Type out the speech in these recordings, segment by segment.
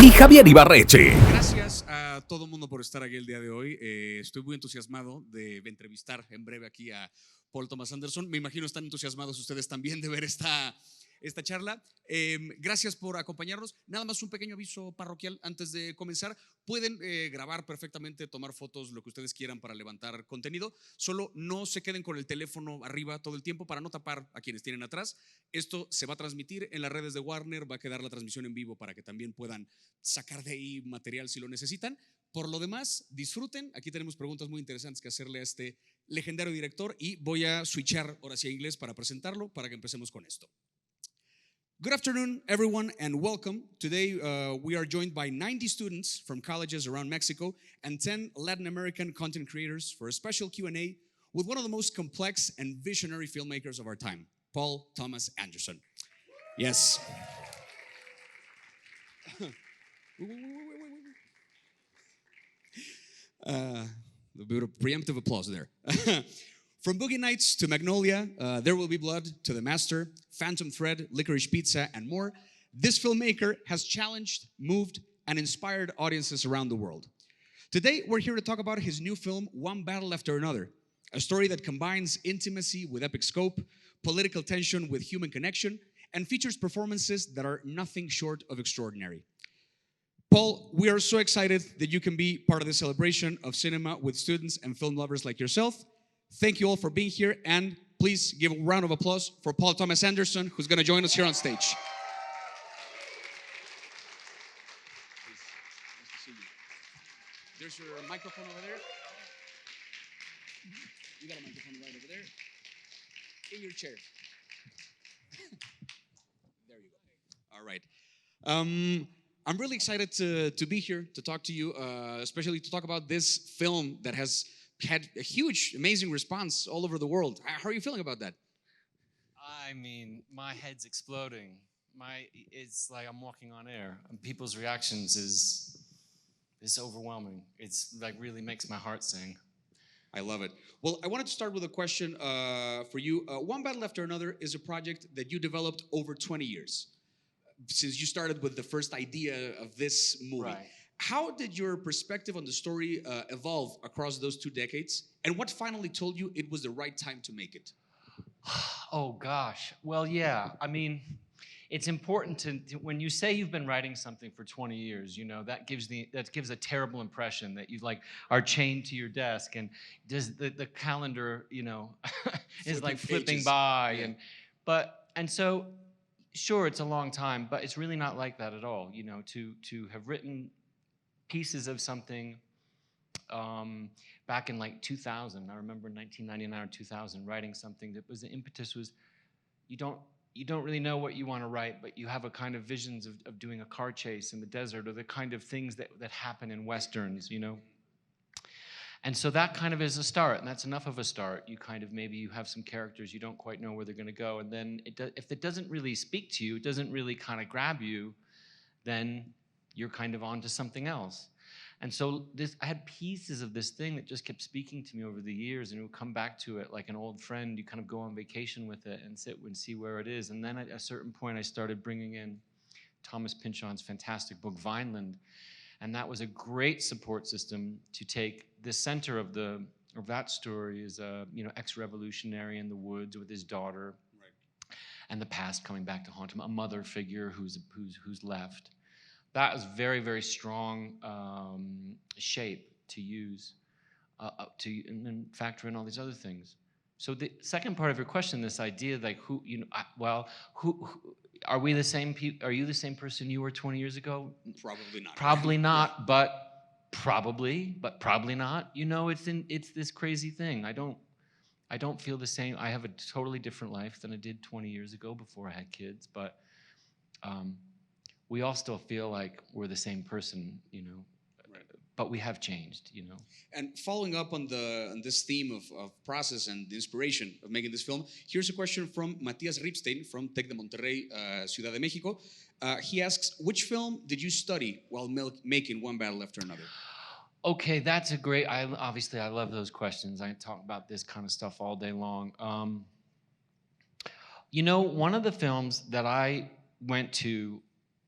ni Javier Ibarreche. Gracias a todo el mundo por estar aquí el día de hoy. Estoy muy entusiasmado de entrevistar en breve aquí a Paul Thomas Anderson. Me imagino están entusiasmados ustedes también de ver esta charla. Gracias por acompañarnos. Nada más un pequeño aviso parroquial antes de comenzar. Pueden grabar perfectamente, tomar fotos, lo que ustedes quieran para levantar contenido. Solo no se queden con el teléfono arriba todo el tiempo para no tapar a quienes tienen atrás. Esto se va a transmitir en las redes de Warner, va a quedar la transmisión en vivo para que también puedan sacar de ahí material si lo necesitan. Por lo demás, disfruten. Aquí tenemos preguntas muy interesantes que hacerle a este legendario director y voy a switchar ahora sí a inglés para presentarlo, para que empecemos con esto. Good afternoon, everyone, and welcome. Today, we are joined by 90 students from colleges around Mexico and 10 Latin American content creators for a special Q&A with one of the most complex and visionary filmmakers of our time, Paul Thomas Anderson. Yes. A bit of preemptive applause there. From Boogie Nights to Magnolia, There Will Be Blood to The Master, Phantom Thread, Licorice Pizza, and more, this filmmaker has challenged, moved, and inspired audiences around the world. Today, we're here to talk about his new film, One Battle After Another, a story that combines intimacy with epic scope, political tension with human connection, and features performances that are nothing short of extraordinary. Paul, we are so excited that you can be part of the celebration of cinema with students and film lovers like yourself. Thank you all for being here, and please give a round of applause for Paul Thomas Anderson, who's going to join us here on stage. Nice to see you. There's your microphone over there. You got a microphone right over there. In your chair. There you go. All right. I'm really excited to be here to talk to you, especially to talk about this film that has had a huge, amazing response all over the world. How are you feeling about that? I mean, my head's exploding. It's like I'm walking on air. And people's reactions is overwhelming. It's like really makes my heart sing. I love it. Well, I wanted to start with a question for you. One Battle After Another is a project that you developed over 20 years. Since you started with the first idea of this movie. Right. How did your perspective on the story evolve across those 2 decades? And what finally told you it was the right time to make it? Oh, gosh. Well, yeah. I mean, it's important to when you say you've been writing something for 20 years, you know, that gives a terrible impression that you like are chained to your desk and does the calendar, you know, is like flipping by. Yeah. And so sure, it's a long time, but it's really not like that at all. You know, to have written pieces of something back in like 2000. I remember 1999 or 2000 writing something that was the impetus was you don't really know what you want to write, but you have a kind of visions of doing a car chase in the desert or the kind of things that happen in westerns, you know. And so that kind of is a start, and that's enough of a start. You kind of maybe you have some characters you don't quite know where they're going to go, and then if it doesn't really speak to you, it doesn't really kind of grab you, then you're kind of on to something else. And so I had pieces of this thing that just kept speaking to me over the years, and it would come back to it like an old friend. You kind of go on vacation with it and sit and see where it is. And then at a certain point, I started bringing in Thomas Pynchon's fantastic book, Vineland. And that was a great support system to take the center of that story is a ex-revolutionary in the woods with his daughter, right, and the past coming back to haunt him, a mother figure who's left. That was very, very strong shape to use and then factor in all these other things. So the second part of your question, this idea like who are we the same people? Are you the same person you were 20 years ago? Probably not. Probably not, Yeah. but probably not. You know, it's this crazy thing. I don't feel the same. I have a totally different life than I did 20 years ago before I had kids, but we all still feel like we're the same person, you know. Right. But we have changed, you know. And following up on this theme of process and the inspiration of making this film, here's a question from Matías Ripstein from Tec de Monterrey, Ciudad de México. He asks, which film did you study while making One Battle After Another? Okay, that's a great, I love those questions. I talk about this kind of stuff all day long. You know, one of the films that I went to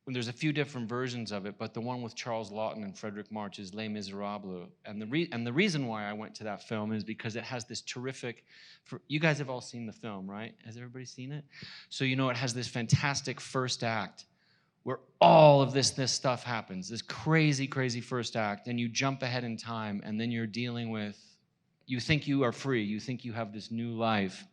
there's a few different versions of it, but the one with Charles Laughton and Frederick March is Les Miserables. And the reason why I went to that film is because it has this terrific, you guys have all seen the film, right? Has everybody seen it? So you know it has this fantastic first act where all of this stuff happens, this crazy, crazy first act, and you jump ahead in time, and then you're dealing with, you think you are free, you think you have this new life,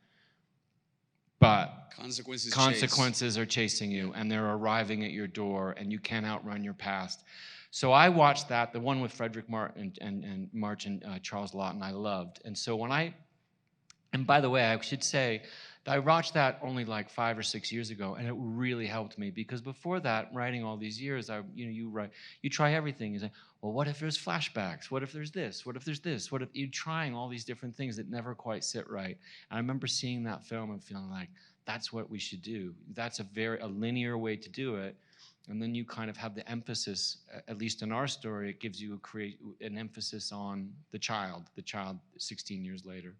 but consequences are chasing you, and they're arriving at your door, and you can't outrun your past. So I watched that, the one with Frederick March and Charles Laughton, I loved. And so and by the way, I should say, I watched that only like 5 or 6 years ago, and it really helped me, because before that, writing all these years, you try everything. You say, well, what if there's flashbacks? What if there's this? What if there's this? What if you're trying all these different things that never quite sit right? And I remember seeing that film and feeling like, that's what we should do. That's a linear way to do it. And then you kind of have the emphasis, at least in our story, it gives you an emphasis on the child 16 years later.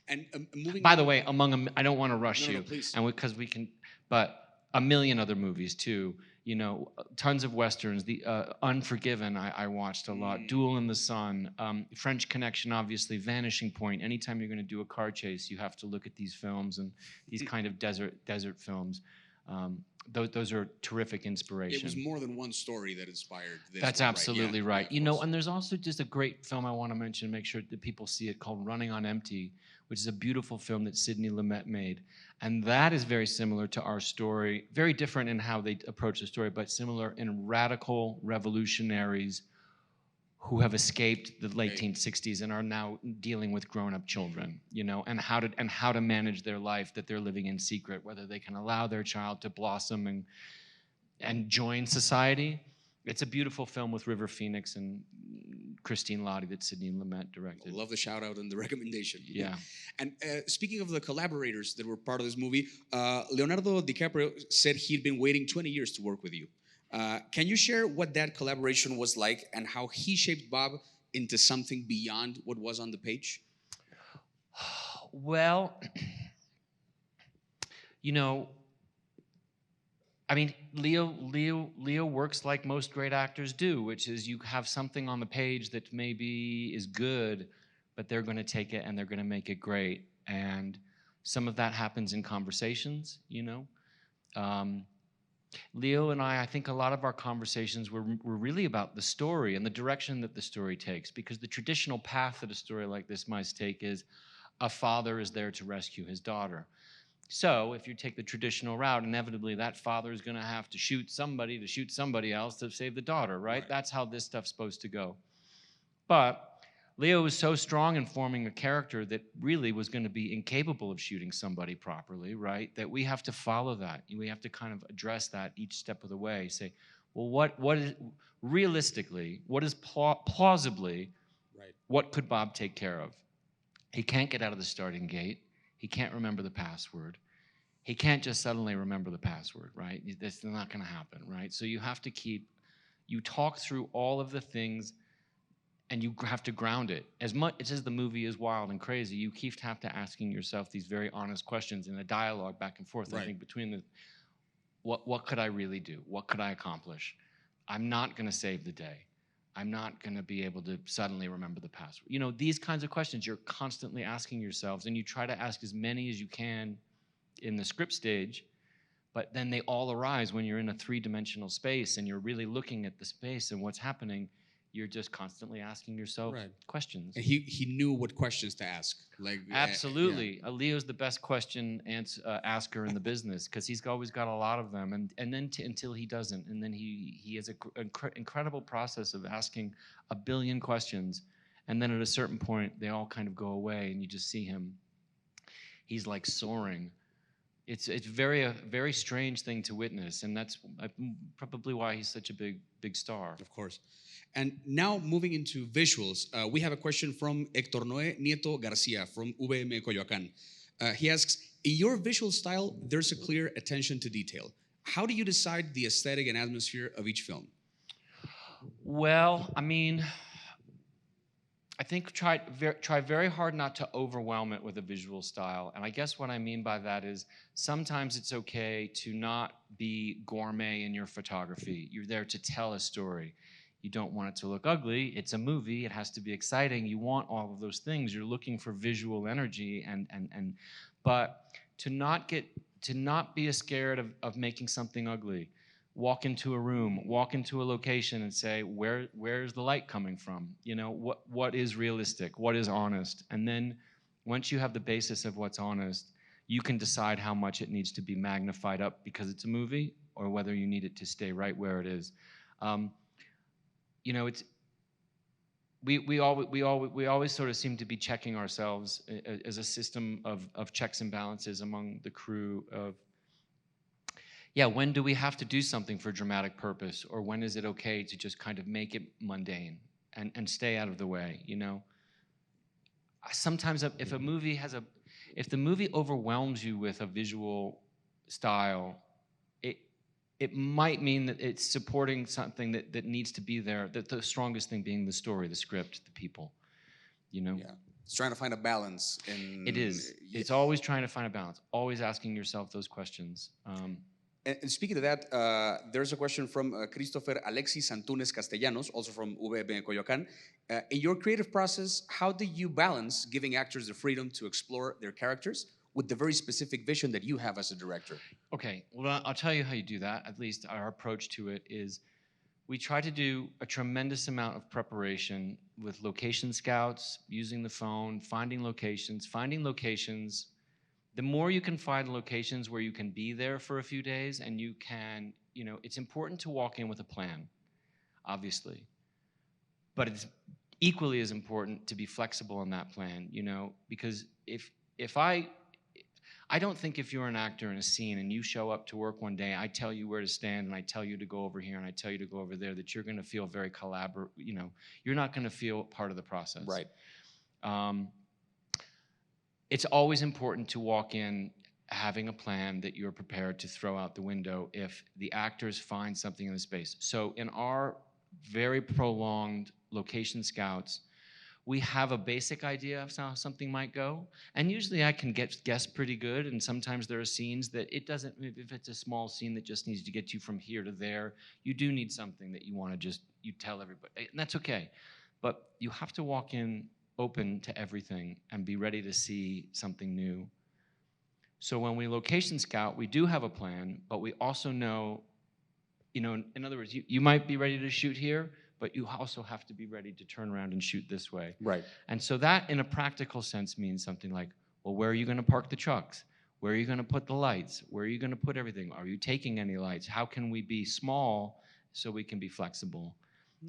And moving by the way, I don't want to rush you, no, please. and because we can, but a million other movies too. You know, tons of westerns. The Unforgiven, I watched a lot. Duel in the Sun, French Connection, obviously. Vanishing Point. Anytime you're going to do a car chase, you have to look at these films and these kind of desert films. Those are terrific inspiration. It was more than one story that inspired this. That's absolutely right. Yeah, you know, and there's also just a great film I want to mention, make sure that people see it, called Running on Empty, which is a beautiful film that Sidney Lumet made. And that is very similar to our story, very different in how they approach the story, but similar in radical revolutionaries who have escaped the late 1960s and are now dealing with grown-up children, you know, and how to manage their life that they're living in secret, whether they can allow their child to blossom and join society. It's a beautiful film with River Phoenix and Christine Lottie that Sidney Lumet directed. I love the shout out and the recommendation. Yeah. And speaking of the collaborators that were part of this movie, Leonardo DiCaprio said he'd been waiting 20 years to work with you. Can you share what that collaboration was like and how he shaped Bob into something beyond what was on the page? Well, you know, I mean, Leo works like most great actors do, which is you have something on the page that maybe is good, but they're going to take it and they're going to make it great. And some of that happens in conversations, you know. Leo and I think a lot of our conversations were really about the story and the direction that the story takes, because the traditional path that a story like this might take is a father is there to rescue his daughter. So if you take the traditional route, inevitably that father is going to have to shoot somebody else to save the daughter, right? That's how this stuff's supposed to go. But Leo was so strong in forming a character that really was going to be incapable of shooting somebody properly, right? That we have to follow that. We have to kind of address that each step of the way. Say, well, what is realistically, what is plausibly, what could Bob take care of? He can't get out of the starting gate. He can't remember the password. He can't just suddenly remember the password, right? That's not going to happen, right? So you have to you talk through all of the things, and you have to ground it. As much as the movie is wild and crazy, you have to asking yourself these very honest questions in a dialogue back and forth, I think, between what could I really do? What could I accomplish? I'm not going to save the day. I'm not going to be able to suddenly remember the password. You know, these kinds of questions you're constantly asking yourselves, and you try to ask as many as you can in the script stage, but then they all arise when you're in a three-dimensional space and you're really looking at the space and what's happening. You're just constantly asking yourself questions. And he knew what questions to ask. Like absolutely, Leo's the best question asker in the business, because he's always got a lot of them, and then until he doesn't, and then he has an incredible process of asking a billion questions, and then at a certain point they all kind of go away, and you just see him. He's like soaring. It's a very strange thing to witness, and that's probably why he's such a big star. Of course. And now moving into visuals, we have a question from Héctor Noé Nieto Garcia from VM Coyoacán. He asks, in your visual style, there's a clear attention to detail. How do you decide the aesthetic and atmosphere of each film? Well, I mean, I think try very hard not to overwhelm it with a visual style. And I guess what I mean by that is sometimes it's okay to not be gourmet in your photography. You're there to tell a story. You don't want it to look ugly. It's a movie. It has to be exciting. You want all of those things. You're looking for visual energy but to not be scared of making something ugly. Walk into a room, walk into a location and say, where's the light coming from? You know, what is realistic? What is honest? And then once you have the basis of what's honest, you can decide how much it needs to be magnified up because it's a movie or whether you need it to stay right where it is. You know, we always sort of seem to be checking ourselves as a system of checks and balances among the crew of, yeah, when do we have to do something for dramatic purpose, or when is it okay to just kind of make it mundane and stay out of the way, you know? Sometimes if the movie overwhelms you with a visual style, it might mean that it's supporting something that needs to be there, that the strongest thing being the story, the script, the people, you know? Yeah. It's trying to find a balance. It is. It's always trying to find a balance, always asking yourself those questions. And speaking of that, there's a question from Christopher Alexis Antunes Castellanos, also from UVB Coyoacán. In your creative process, how do you balance giving actors the freedom to explore their characters with the very specific vision that you have as a director? Okay, well, I'll tell you how you do that. At least our approach to it is we try to do a tremendous amount of preparation with location scouts, using the phone, finding locations. The more you can find locations where you can be there for a few days and you can, you know, it's important to walk in with a plan, obviously. But it's equally as important to be flexible in that plan, you know, because I don't think if you're an actor in a scene and you show up to work one day, I tell you where to stand and I tell you to go over here and I tell you to go over there, that you're going to feel very you know, you're not going to feel part of the process. Right. It's always important to walk in having a plan that you're prepared to throw out the window if the actors find something in the space. So in our very prolonged location scouts, we have a basic idea of how something might go. And usually I can guess pretty good. And sometimes there are scenes that it doesn't, if it's a small scene that just needs to get you from here to there, you do need something that you want to you tell everybody. And that's okay. But you have to walk in open to everything and be ready to see something new. So when we location scout, we do have a plan, but we also know, you know, in other words, you might be ready to shoot here, but you also have to be ready to turn around and shoot this way. Right. And so that, in a practical sense, means something like, well, where are you going to park the trucks? Where are you going to put the lights? Where are you going to put everything? Are you taking any lights? How can we be small so we can be flexible?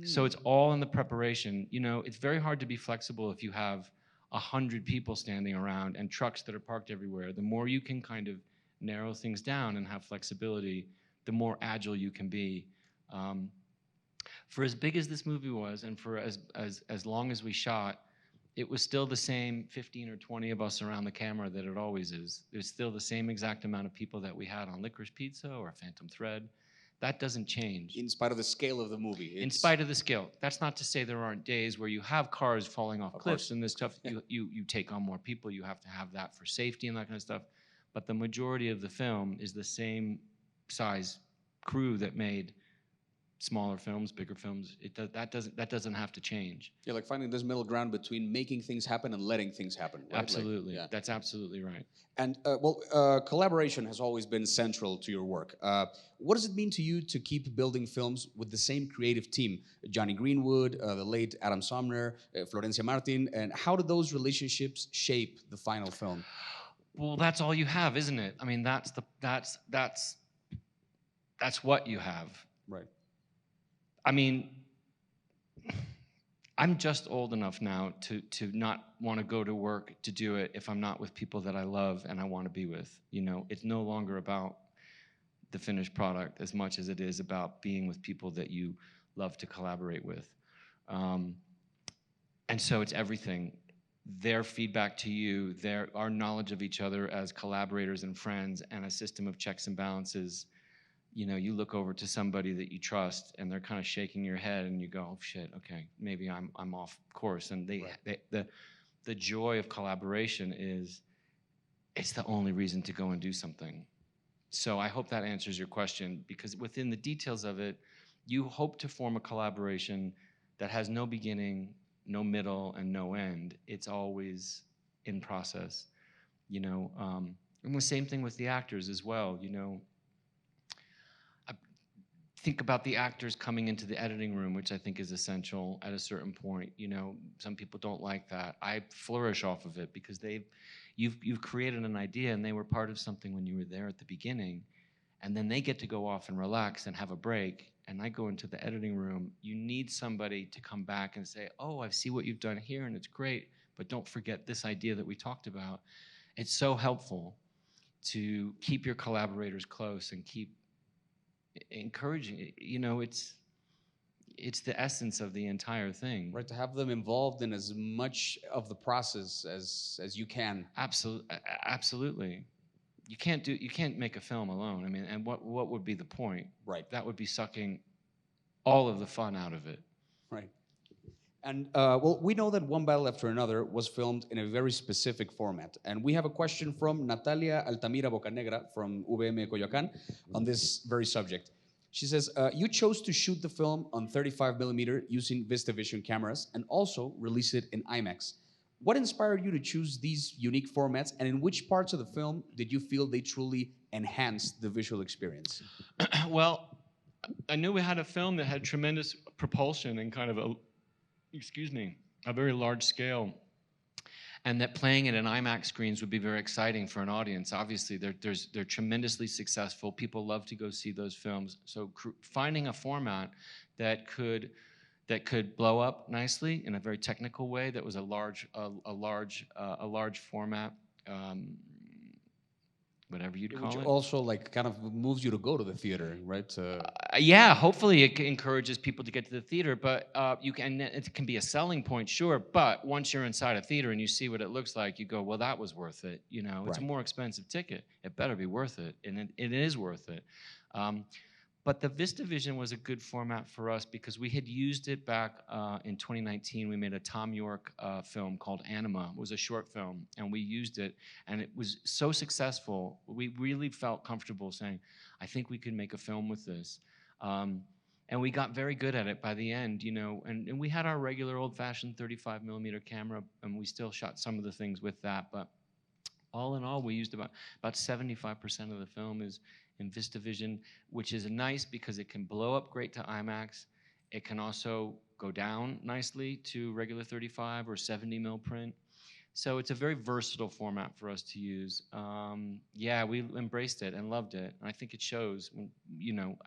So it's all in the preparation. You know, it's very hard to be flexible if you have 100 people standing around and trucks that are parked everywhere. The more you can kind of narrow things down and have flexibility, the more agile you can be. For as big as this movie was, and for as long as we shot, it was still the same 15 or 20 of us around the camera that it always is. There's still the same exact amount of people that we had on Licorice Pizza or Phantom Thread. That doesn't change. In spite of the scale of the movie. In spite of the scale. That's not to say there aren't days where you have cars falling off cliffs and this stuff. You take on more people. You have to have that for safety and that kind of stuff. But the majority of the film is the same size crew that made smaller films, bigger films. That doesn't have to change. Yeah, like finding this middle ground between making things happen and letting things happen. Right? Absolutely. Like, yeah. That's absolutely right. And collaboration has always been central to your work. What does it mean to you to keep building films with the same creative team? Johnny Greenwood, the late Adam Sumner, Florencia Martin, and how do those relationships shape the final film? Well, that's all you have, isn't it? I mean, that's what you have. Right. I mean, I'm just old enough now to not want to go to work to do it if I'm not with people that I love and I want to be with. You know, it's no longer about the finished product as much as it is about being with people that you love to collaborate with. And so it's everything. Their feedback to you, our knowledge of each other as collaborators and friends, and a system of checks and balances you know, you look over to somebody that you trust and they're kind of shaking your head and you go, oh shit, okay, maybe I'm off course. And the joy of collaboration is, it's the only reason to go and do something. So I hope that answers your question, because within the details of it, you hope to form a collaboration that has no beginning, no middle, and no end. It's always in process, you know. And the same thing with the actors as well, you know. I think about the actors coming into the editing room, which I think is essential at a certain point. You know, some people don't like that. I flourish off of it because you've created an idea and they were part of something when you were there at the beginning, and then they get to go off and relax and have a break, and I go into the editing room. You need somebody to come back and say, oh, I see what you've done here and it's great, but don't forget this idea that we talked about. It's so helpful to keep your collaborators close and keep encouraging. You know, it's the essence of the entire thing. Right, to have them involved in as much of the process as you can. Absolutely. You can't make a film alone. I mean, and what would be the point? Right. That would be sucking all of the fun out of it. Right. And well, we know that One Battle After Another was filmed in a very specific format. And we have a question from Natalia Altamira Bocanegra from UVM Coyoacán on this very subject. She says, you chose to shoot the film on 35 millimeter using VistaVision cameras and also release it in IMAX. What inspired you to choose these unique formats, and in which parts of the film did you feel they truly enhanced the visual experience? Well, I knew we had a film that had tremendous propulsion and kind of a very large scale, and that playing it in IMAX screens would be very exciting for an audience. Obviously, they're tremendously successful. People love to go see those films. So finding a format that could blow up nicely in a very technical way, that was a large format, whatever you'd call it. Which also like kind of moves you to go to the theater, right? Yeah, hopefully it encourages people to get to the theater, but it can be a selling point, sure. But once you're inside a theater and you see what it looks like, you go, well, that was worth it. You know, it's a more expensive ticket. It better be worth it, and it is worth it. But the VistaVision was a good format for us because we had used it back in 2019. We made a Tom York film called Anima. It was a short film, and we used it, and it was so successful. We really felt comfortable saying, I think we could make a film with this. And we got very good at it by the end, you know, and we had our regular old-fashioned 35 millimeter camera, and we still shot some of the things with that, but all in all, we used about 75% of the film is in VistaVision, which is nice because it can blow up great to IMAX. It can also go down nicely to regular 35 or 70 mil print. So it's a very versatile format for us to use. Yeah, we embraced it and loved it. And I think it shows, you know,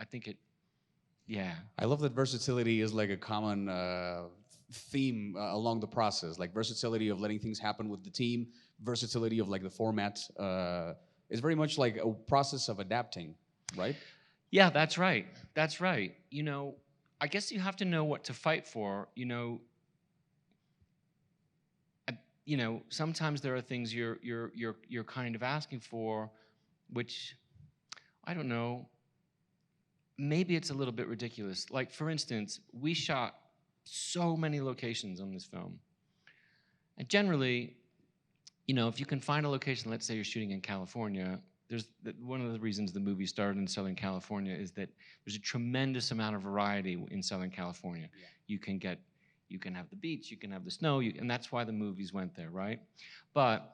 yeah. I love that versatility is like a common theme along the process, like versatility of letting things happen with the team, versatility of like the format. It's very much like a process of adapting, right? Yeah, that's right. That's right. You know, I guess you have to know what to fight for. You know, sometimes there are things you're kind of asking for, which I don't know. Maybe it's a little bit ridiculous. Like, for instance, we shot so many locations on this film, and generally, you know, if you can find a location, let's say you're shooting in California, one of the reasons the movie started in Southern California is that there's a tremendous amount of variety in Southern California. Yeah. You can have the beach, you can have the snow, and that's why the movies went there, right? But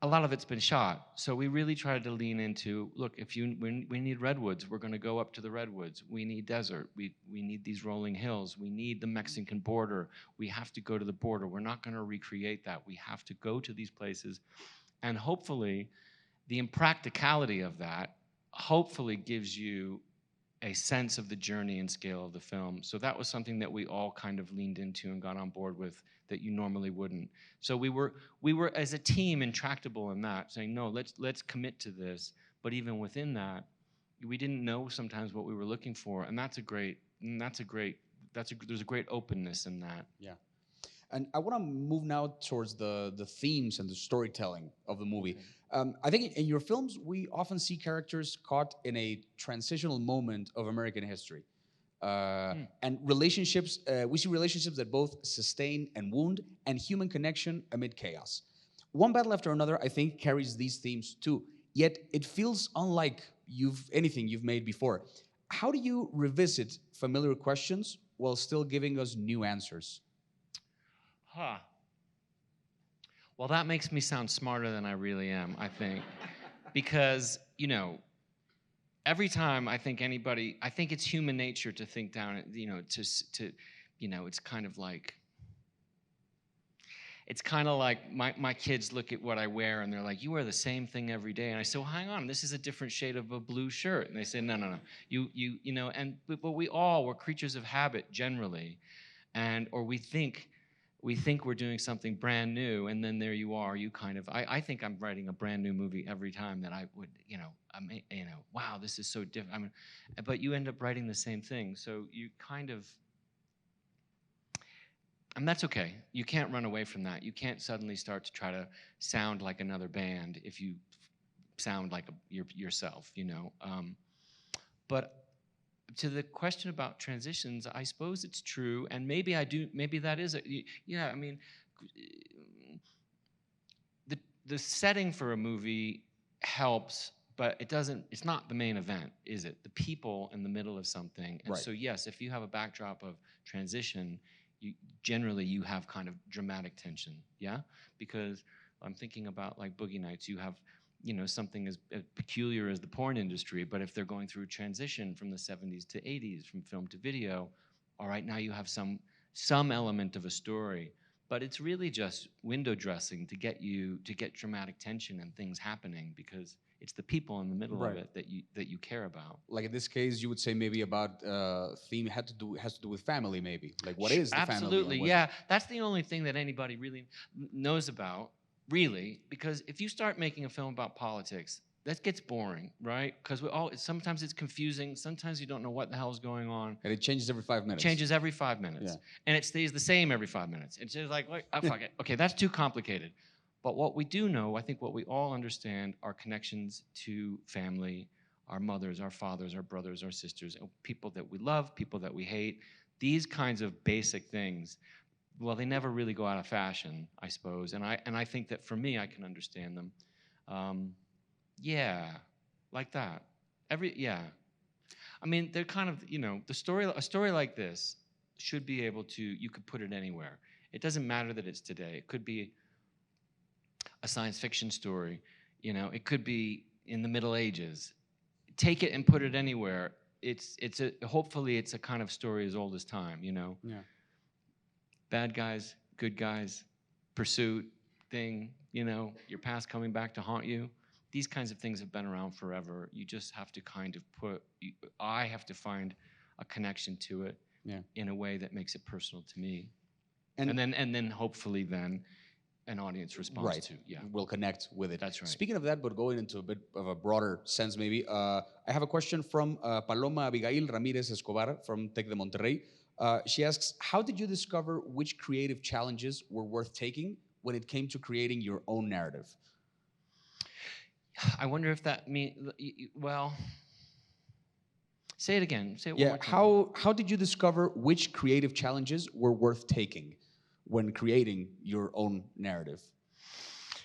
a lot of it's been shot, so we really tried to lean into, look, we need redwoods, we're going to go up to the redwoods. We need desert, we need these rolling hills, we need the Mexican border. We have to go to the border. We're not going to recreate that. We have to go to these places, and hopefully, the impracticality of that hopefully gives you a sense of the journey and scale of the film. So that was something that we all kind of leaned into and got on board with that you normally wouldn't. So we were as a team intractable in that, saying, no, let's commit to this. But even within that, we didn't know sometimes what we were looking for, and there's a great openness in that. Yeah. And I want to move now towards the themes and the storytelling of the movie. I think in your films, we often see characters caught in a transitional moment of American history. And relationships, we see relationships that both sustain and wound, and human connection amid chaos. One Battle After Another, I think, carries these themes too, yet it feels unlike anything you've made before. How do you revisit familiar questions while still giving us new answers? Huh. Well, that makes me sound smarter than I really am, I think. Because, every time I think it's human nature to think down, it's kind of like my kids look at what I wear and they're like, you wear the same thing every day. And I say, well, hang on, this is a different shade of a blue shirt. And they say, no, but we're creatures of habit generally. Or we think we're doing something brand new, and then there you are. I think I'm writing a brand new movie every time that I would, wow, this is so different. But you end up writing the same thing, so you kind of, and that's okay. You can't run away from that. You can't suddenly start to try to sound like another band if you sound like yourself, But to the question about transitions, I suppose it's true, and maybe that is the setting for a movie helps, but it's not the main event, is it? The people in the middle of something. And so yes, if you have a backdrop of transition, generally you have kind of dramatic tension, yeah? Because I'm thinking about like Boogie Nights, you have something as peculiar as the porn industry, but if they're going through a transition from the 70s to 80s, from film to video, all right, now you have some element of a story, but it's really just window dressing to get dramatic tension and things happening, because it's the people in the middle of it that you care about. Like in this case, you would say maybe about theme has to do with family, maybe. Like what is the family? Absolutely, yeah. That's the only thing that anybody really knows about. Really, because if you start making a film about politics, that gets boring, right? Because sometimes it's confusing, sometimes you don't know what the hell's going on. And it changes every 5 minutes. Changes every 5 minutes. Yeah. And it stays the same every 5 minutes. It's just like, oh, fuck it. Okay, that's too complicated. But what we do know, I think what we all understand, are connections to family, our mothers, our fathers, our brothers, our sisters, people that we love, people that we hate, these kinds of basic things. Well, they never really go out of fashion, I suppose, and I think that for me, I can understand them. Yeah, like that. I mean, they're kind of, a story like this should be able to, you could put it anywhere. It doesn't matter that it's today. It could be a science fiction story, it could be in the Middle Ages. Take it and put it anywhere. Hopefully it's a kind of story as old as time, Yeah. Bad guys, good guys, pursuit thing, your past coming back to haunt you. These kinds of things have been around forever. You just have to kind of I have to find a connection to it in a way that makes it personal to me. And then hopefully then an audience responds to. Yeah. Will connect with it. That's right. Speaking of that, but going into a bit of a broader sense maybe, I have a question from Paloma Abigail Ramirez Escobar from Tec de Monterrey. She asks, how did you discover which creative challenges were worth taking when it came to creating your own narrative? I wonder if that means, well, say it again. Say it one more time. How did you discover which creative challenges were worth taking when creating your own narrative?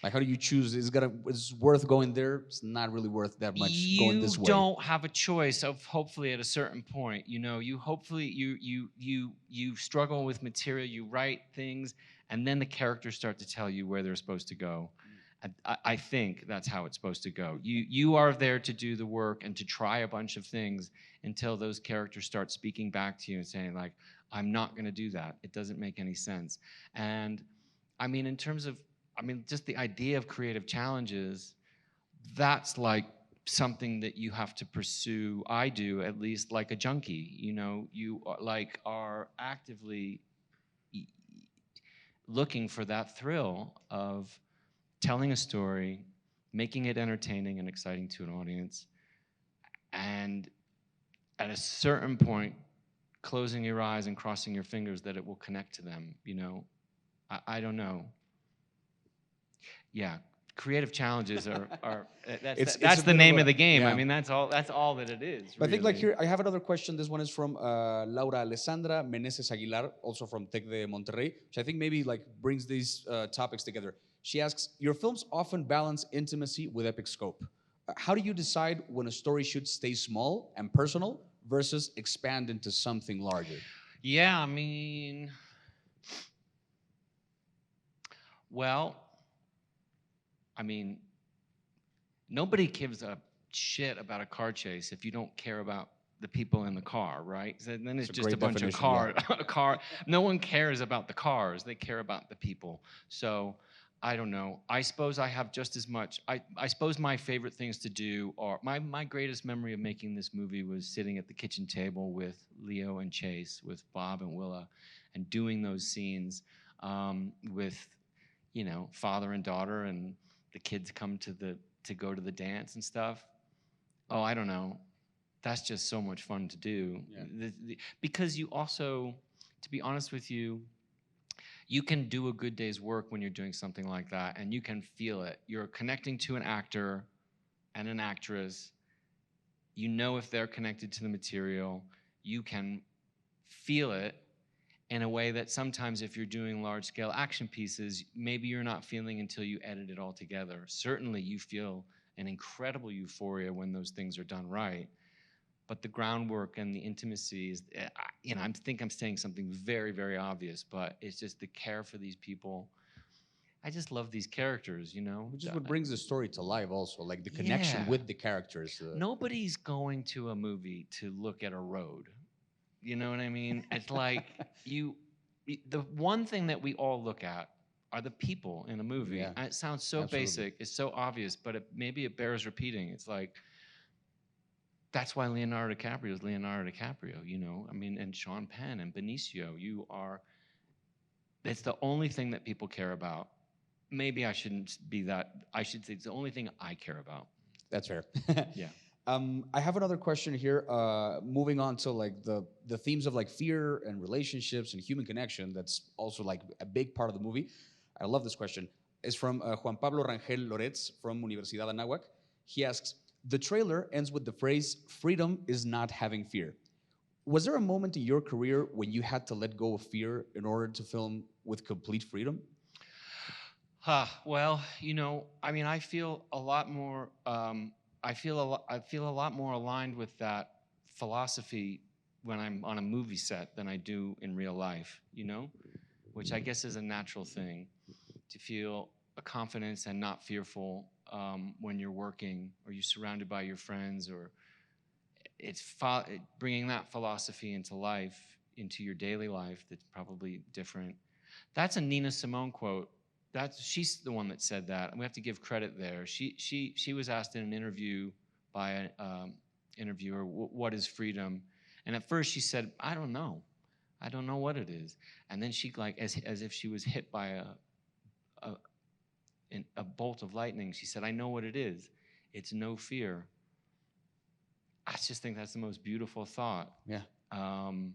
Like, how do you choose? It's worth going there. It's not really worth that much going this way. You don't have a choice of, hopefully at a certain point, you hopefully you struggle with material, you write things, and then the characters start to tell you where they're supposed to go. I think that's how it's supposed to go. You are there to do the work and to try a bunch of things until those characters start speaking back to you and saying like, I'm not going to do that. It doesn't make any sense. And I mean, in terms of, just the idea of creative challenges, that's like something that you have to pursue. I do, at least, like a junkie. You are actively looking for that thrill of telling a story, making it entertaining and exciting to an audience, and at a certain point, closing your eyes and crossing your fingers that it will connect to them, I don't know. Yeah, creative challenges are that's the name of the game. Yeah. I mean, that's all that it is. But I think like really. here, I have another question. This one is from Laura Alessandra Meneses Aguilar, also from Tec de Monterrey, which I think maybe like brings these topics together. She asks, your films often balance intimacy with epic scope. How do you decide when a story should stay small and personal versus expand into something larger? Yeah, I mean, well, nobody gives a shit about a car chase if you don't care about the people in the car, right? So then it's a just a great bunch of definition, a car. No one cares about the cars; they care about the people. So I don't know. I suppose I have just as much. I suppose my favorite things to do are my greatest memory of making this movie was sitting at the kitchen table with Leo and Chase, with Bob and Willa, and doing those scenes with, father and daughter, and the kids come to go to the dance and stuff. Oh, I don't know. That's just so much fun to do. Yeah. Because you also, to be honest with you, you can do a good day's work when you're doing something like that, and you can feel it. You're connecting to an actor and an actress. You know if they're connected to the material. You can feel it in a way that sometimes if you're doing large-scale action pieces, maybe you're not feeling until you edit it all together. Certainly, you feel an incredible euphoria when those things are done right. But the groundwork and the intimacy is, I think I'm saying something very, very obvious, but it's just the care for these people. I just love these characters, Which is what brings the story to life also, like the connection Yeah. with the characters. Nobody's going to a movie to look at a road. You know what I mean? It's like the one thing that we all look at are the people in a movie. Yeah. And it sounds so Absolutely. basic, it's so obvious, but maybe it bears repeating. It's like, that's why Leonardo DiCaprio is Leonardo DiCaprio, and Sean Penn and Benicio. It's the only thing that people care about. Maybe I shouldn't be that. I should say it's the only thing I care about. That's fair. Yeah. I have another question here. Moving on to like the themes of like fear and relationships and human connection. That's also like a big part of the movie. I love this question. It's from Juan Pablo Rangel Loretz from Universidad Anáhuac. He asks, the trailer ends with the phrase, freedom is not having fear. Was there a moment in your career when you had to let go of fear in order to film with complete freedom? Well, I feel a lot more. I feel a lot more aligned with that philosophy when I'm on a movie set than I do in real life. Which I guess is a natural thing, to feel a confidence and not fearful when you're working or you're surrounded by your friends, or it's bringing that philosophy into life, into your daily life. That's probably different. That's a Nina Simone quote. She's the one that said that, and we have to give credit there. She was asked in an interview by an interviewer, what is freedom? And at first she said, I don't know what it is. And then she, like, as if she was hit by a bolt of lightning, she said, I know what it is. It's no fear. I just think that's the most beautiful thought. Yeah. And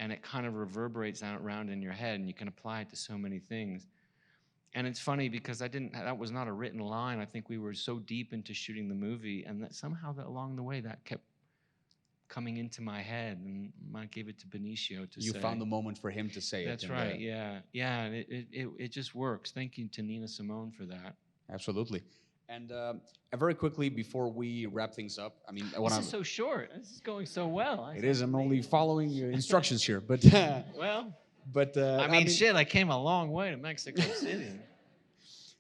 it kind of reverberates around in your head, and you can apply it to so many things. And it's funny because that was not a written line. I think we were so deep into shooting the movie, and that somehow along the way that kept coming into my head, and I gave it to Benicio to say. You found the moment for him to say it. That's right, yeah. And it just works. Thank you to Nina Simone for that. Absolutely. And very quickly, before we wrap things up, I mean, this is so short. This is going so well. It is. I'm only following your instructions here, but well, but I mean, shit. I came a long way to Mexico City.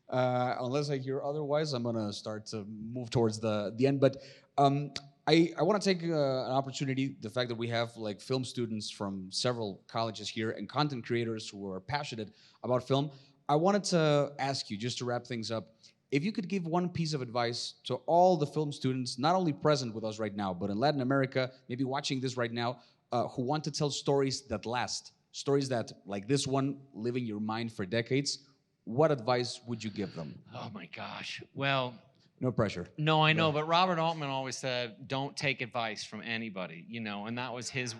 Unless I hear otherwise, I'm gonna start to move towards the end. But I want to take an opportunity, the fact that we have like film students from several colleges here and content creators who are passionate about film. I wanted to ask you, just to wrap things up, if you could give one piece of advice to all the film students, not only present with us right now, but in Latin America, maybe watching this right now, who want to tell stories that last, stories that, like this one, live in your mind for decades, what advice would you give them? Oh my gosh. Well, no pressure. No, I know, but Robert Altman always said, don't take advice from anybody, and that was his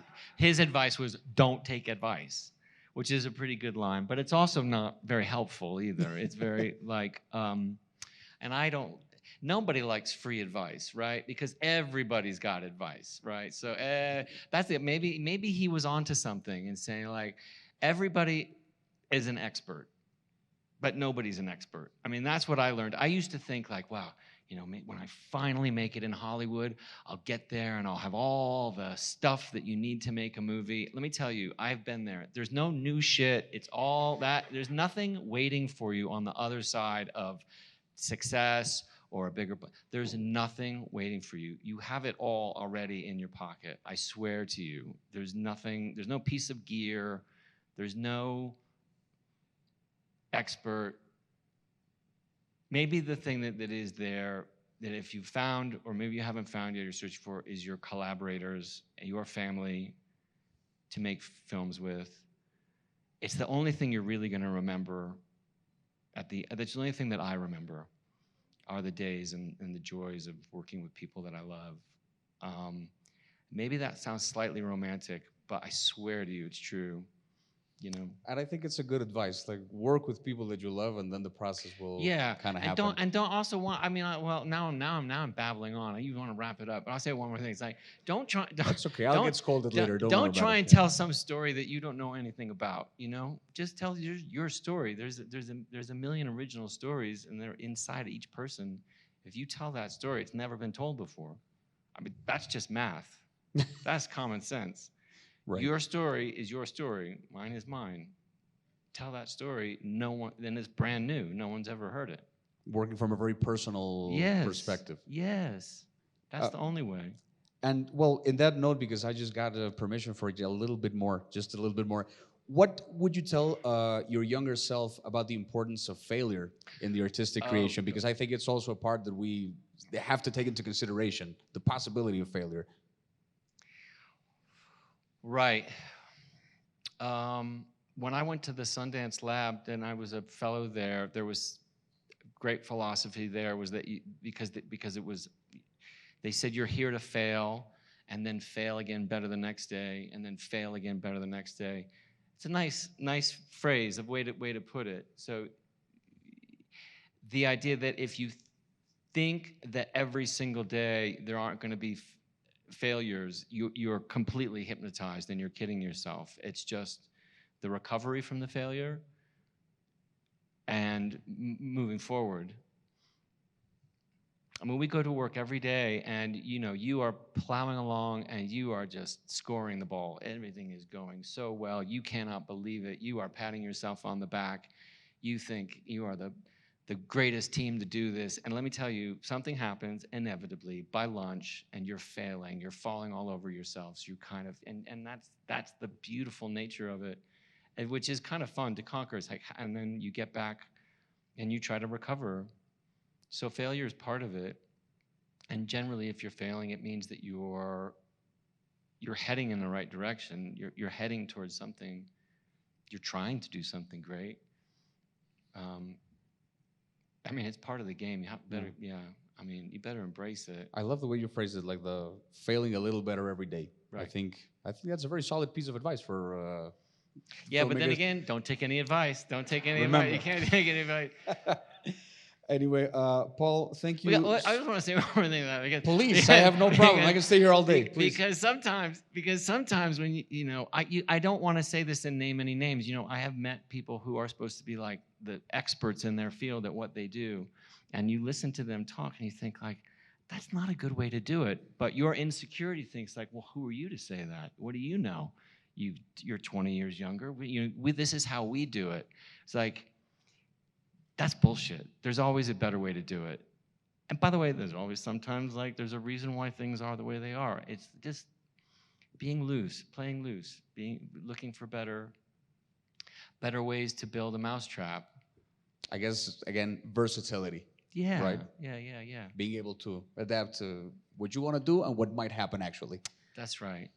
advice was, don't take advice, which is a pretty good line, but it's also not very helpful either. It's very like, and I don't, nobody likes free advice, right? Because everybody's got advice, right? So that's it. Maybe he was onto something and saying like, everybody is an expert, but nobody's an expert. I mean, that's what I learned. I used to think like, wow, you know, when I finally make it in Hollywood, I'll get there and I'll have all the stuff that you need to make a movie. Let me tell you, I've been there. There's no new shit. It's all that. There's nothing waiting for you on the other side of success or a bigger. There's nothing waiting for you. You have it all already in your pocket. I swear to you. There's nothing. There's no piece of gear. There's no expert. Maybe the thing that is there, that if you found, or maybe you haven't found yet, you're searching for, is your collaborators, your family to make films with. It's the only thing you're really going to remember. That's the only thing that I remember are the days and the joys of working with people that I love. Maybe that sounds slightly romantic, but I swear to you, it's true. You know, and I think it's a good advice. Like, work with people that you love, and then the process will kind of happen. Don't also want. I mean, well, now I'm babbling on. You want to wrap it up, but I'll say one more thing. It's like, don't try. That's okay. I'll get scolded later. Don't try and tell some story that you don't know anything about. You know, just tell your story. There's a million original stories, and they're inside each person. If you tell that story, it's never been told before. I mean, that's just math. That's common sense. Right. Your story is your story. Mine is mine. Tell that story. No one. Then it's brand new. No one's ever heard it. Working from a very personal perspective. Yes, that's the only way. And well, in that note, because I just got a permission for a little bit more, just a little bit more. What would you tell your younger self about the importance of failure in the artistic creation? Because I think it's also a part that we have to take into consideration, the possibility of failure. Right. When I went to the Sundance Lab, and I was a fellow there, there was great philosophy there, was that because it was, they said you're here to fail, and then fail again better the next day, and then fail again better the next day. It's a nice phrase, a way to put it. So the idea that if you think that every single day there aren't going to be failures, you're completely hypnotized and you're kidding yourself. It's just the recovery from the failure and moving forward. I mean, we go to work every day and you are plowing along and you are just scoring the ball. Everything is going so well. You cannot believe it. You are patting yourself on the back. You think you are the greatest team to do this. And let me tell you, something happens inevitably by lunch and you're failing. You're falling all over yourselves. You kind of, and that's the beautiful nature of it, which is kind of fun to conquer. It's like, and then you get back and you try to recover. So failure is part of it. And generally, if you're failing, it means that you're heading in the right direction. You're heading towards something. You're trying to do something great. I mean, it's part of the game. You have better, I mean, you better embrace it. I love the way you phrase it, like the failing a little better every day. Right. I think that's a very solid piece of advice for. But then again, don't take any advice. Don't take any advice. You can't take any advice. Anyway, Paul, thank you. I just want to say one more thing. Because, please, I have no problem. I can stay here all day. Please. Because sometimes when I don't want to say this and name any names. I have met people who are supposed to be like the experts in their field at what they do, and you listen to them talk and you think like, that's not a good way to do it. But your insecurity thinks like, well, who are you to say that? What do you know? You're 20 years younger. This is how we do it. It's like, that's bullshit. There's always a better way to do it. And by the way, there's always sometimes like there's a reason why things are the way they are. It's just being loose, playing loose, looking for better ways to build a mousetrap. I guess, again, versatility. Yeah. Right? Yeah. Being able to adapt to what you want to do and what might happen actually. That's right.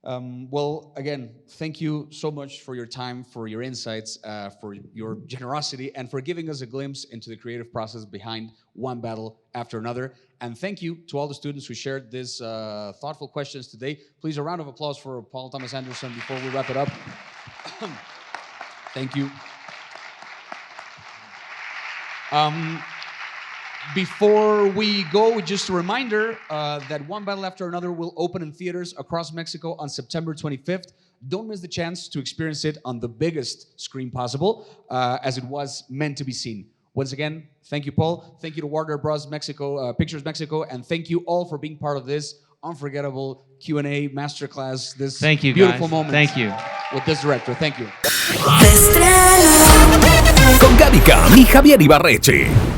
Well, again, thank you so much for your time, for your insights, for your generosity, and for giving us a glimpse into the creative process behind one battle after another. And thank you to all the students who shared these thoughtful questions today. Please, a round of applause for Paul Thomas Anderson before we wrap it up. Thank you. Before we go, just a reminder that One Battle After Another will open in theaters across Mexico on September 25th. Don't miss the chance to experience it on the biggest screen possible, as it was meant to be seen. Once again, thank you, Paul. Thank you to Warner Bros. Mexico, Pictures Mexico, and thank you all for being part of this unforgettable Q&A masterclass. This Thank you, beautiful guys. moment. Thank you. With this director. Thank you. Con Gaby Cam y Javier Ibarreche.